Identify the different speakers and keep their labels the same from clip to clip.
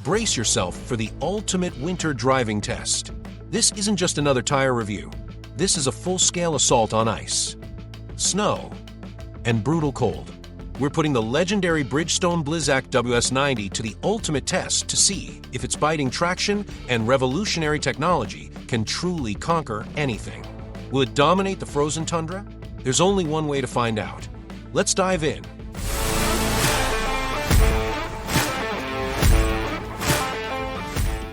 Speaker 1: Brace yourself for the ultimate winter driving test. This isn't just another tire review. This is a full-scale assault on ice, snow, and brutal cold. We're putting the legendary Bridgestone Blizzak WS90 to the ultimate test to see if its biting traction and revolutionary technology can truly conquer anything. Will it dominate the frozen tundra? There's only one way to find out. Let's dive in.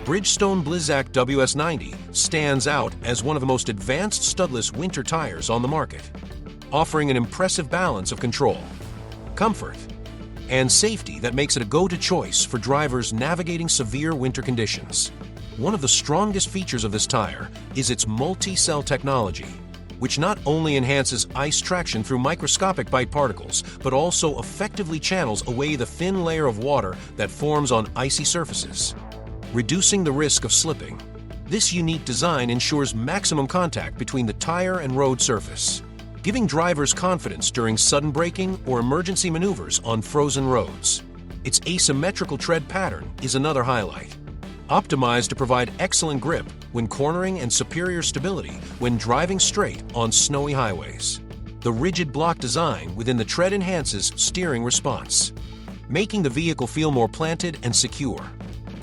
Speaker 1: Bridgestone Blizzak WS90 stands out as one of the most advanced studless winter tires on the market, offering an impressive balance of control, comfort, and safety that makes it a go-to choice for drivers navigating severe winter conditions. One of the strongest features of this tire is its multicell technology, which not only enhances ice traction through microscopic bite particles, but also effectively channels away the thin layer of water that forms on icy surfaces, reducing the risk of slipping. This unique design ensures maximum contact between the tire and road surface, giving drivers confidence during sudden braking or emergency maneuvers on frozen roads. Its asymmetrical tread pattern is another highlight, optimized to provide excellent grip when cornering and superior stability when driving straight on snowy highways. The rigid block design within the tread enhances steering response, making the vehicle feel more planted and secure,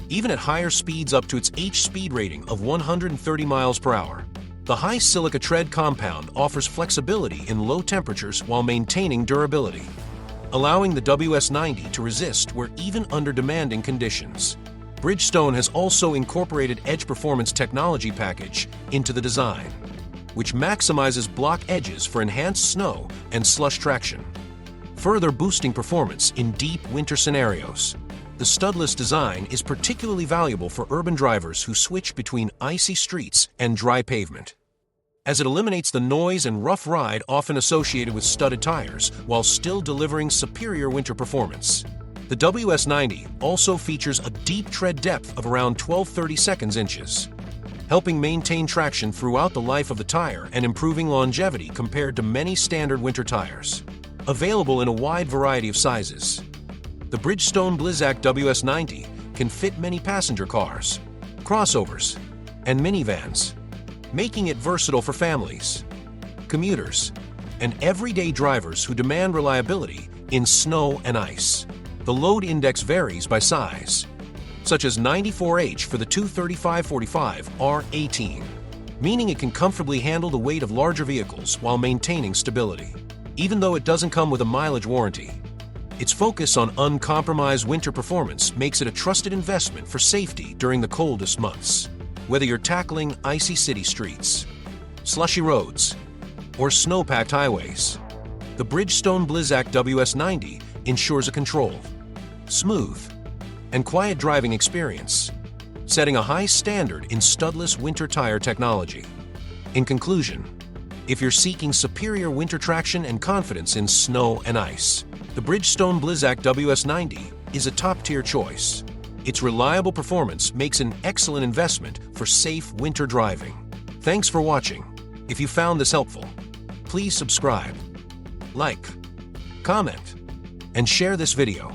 Speaker 1: even at higher speeds up to its H speed rating of 130 miles per hour. The high silica tread compound offers flexibility in low temperatures while maintaining durability, allowing the WS90 to resist where even under demanding conditions. Bridgestone has also incorporated Edge Performance technology package into the design, which maximizes block edges for enhanced snow and slush traction, further boosting performance in deep winter scenarios. The studless design is particularly valuable for urban drivers who switch between icy streets and dry pavement, as it eliminates the noise and rough ride often associated with studded tires while still delivering superior winter performance. The WS90 also features a deep tread depth of around 12/32 inches, helping maintain traction throughout the life of the tire and improving longevity compared to many standard winter tires. Available in a wide variety of sizes, the Bridgestone Blizzak WS90 can fit many passenger cars, crossovers, and minivans, making it versatile for families, commuters, and everyday drivers who demand reliability in snow and ice. The load index varies by size, such as 94H for the 235/45 R18, meaning it can comfortably handle the weight of larger vehicles while maintaining stability. Even though it doesn't come with a mileage warranty, its focus on uncompromised winter performance makes it a trusted investment for safety during the coldest months. Whether you're tackling icy city streets, slushy roads, or snow-packed highways, the Bridgestone Blizzak WS90 ensures a controlled, smooth, and quiet driving experience, setting a high standard in studless winter tire technology. In conclusion, if you're seeking superior winter traction and confidence in snow and ice, the Bridgestone Blizzak WS90 is a top-tier choice. Its reliable performance makes an excellent investment for safe winter driving. Thanks for watching. If you found this helpful, please subscribe, like, comment, and share this video.